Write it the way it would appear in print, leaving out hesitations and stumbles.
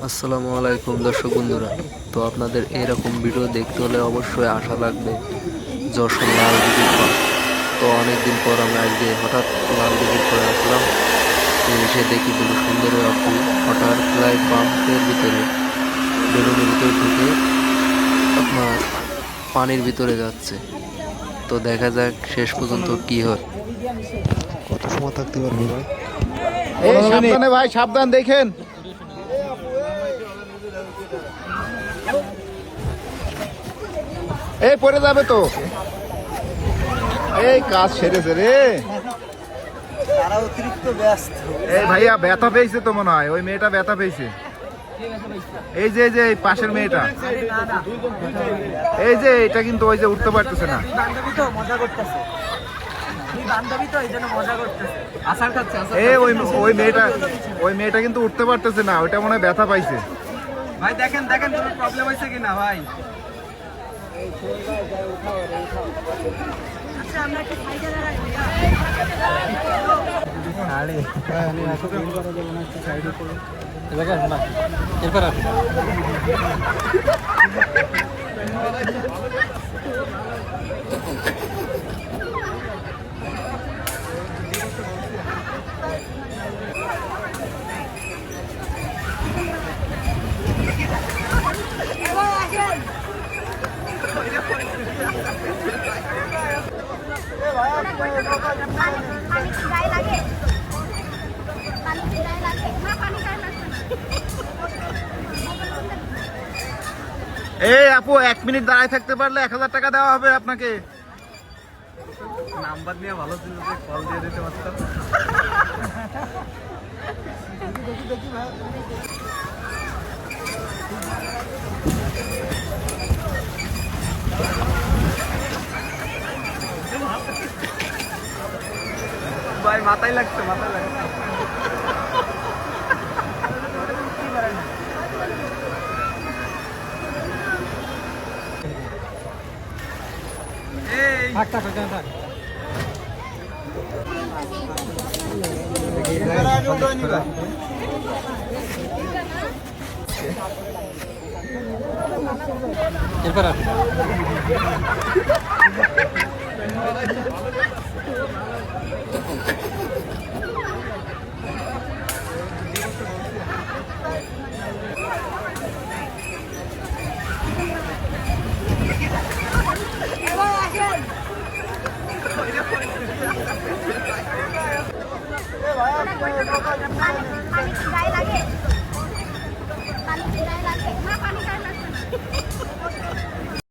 আসসালামু আলাইকুম দর্শক বন্ধুরা। তো আপনাদের এরকম ভিডিও দেখতে হলে অবশ্যই আশা লাগবে যশোর লাল দিঘির পাড়। তো অনেকদিন পর আমরা আজকে হঠাৎ লাল দিঘির পাড়ে আসলাম। তো এসে দেখি দুটো সুন্দরী আপু হঠাৎ ফ্লাই পাম্পের ভিতরে বেলুনের ভিতরে ঢুকে আপনার পানির ভিতরে যাচ্ছে। তো দেখা যাক শেষ পর্যন্ত কি হয়। কত সময় থাকতে পারবে ভাই? এই সাবধানে ভাই, সাবধান দেখেন। এই পড়ে যাবে তো। এই কাজ সেরেছে রে। তারা অতিরিক্ত ব্যস্ত। এই ভাইয়া ব্যথা পেয়েছে তো মনে হয়, ওই মেয়েটা ব্যথা পেয়েছে। এই যে এই পাশের মেয়েটা, এই যে এটা কিন্তু ওই যে উঠতে পারতেছে না। এই ওই মেয়েটা কিন্তু উঠতে পারতেছে না, ওইটা মনে হয় ব্যথা পাইছে। ভাই দেখেন দেখেন কোনো প্রবলেম হয়েছে কিনা ভাই। আচ্ছা আমরা কি সাইডে দাঁড়াই? পানি কি গায়ে লাগে? পানি কি গায়ে লাগে? না পানি গায়ে লাগবে না। এই আপু 1 মিনিট দাঁড়ায় থাকতে পারলে 1000 টাকা দেওয়া হবে আপনাকে। নাম্বার নিয়ে ভালো ছিল যে কল দিয়ে দিতে পারতাম। ভাই মাথায় লাগছে, মাথায় লাগছে। এই থাক থাক থাক থাক। এরপর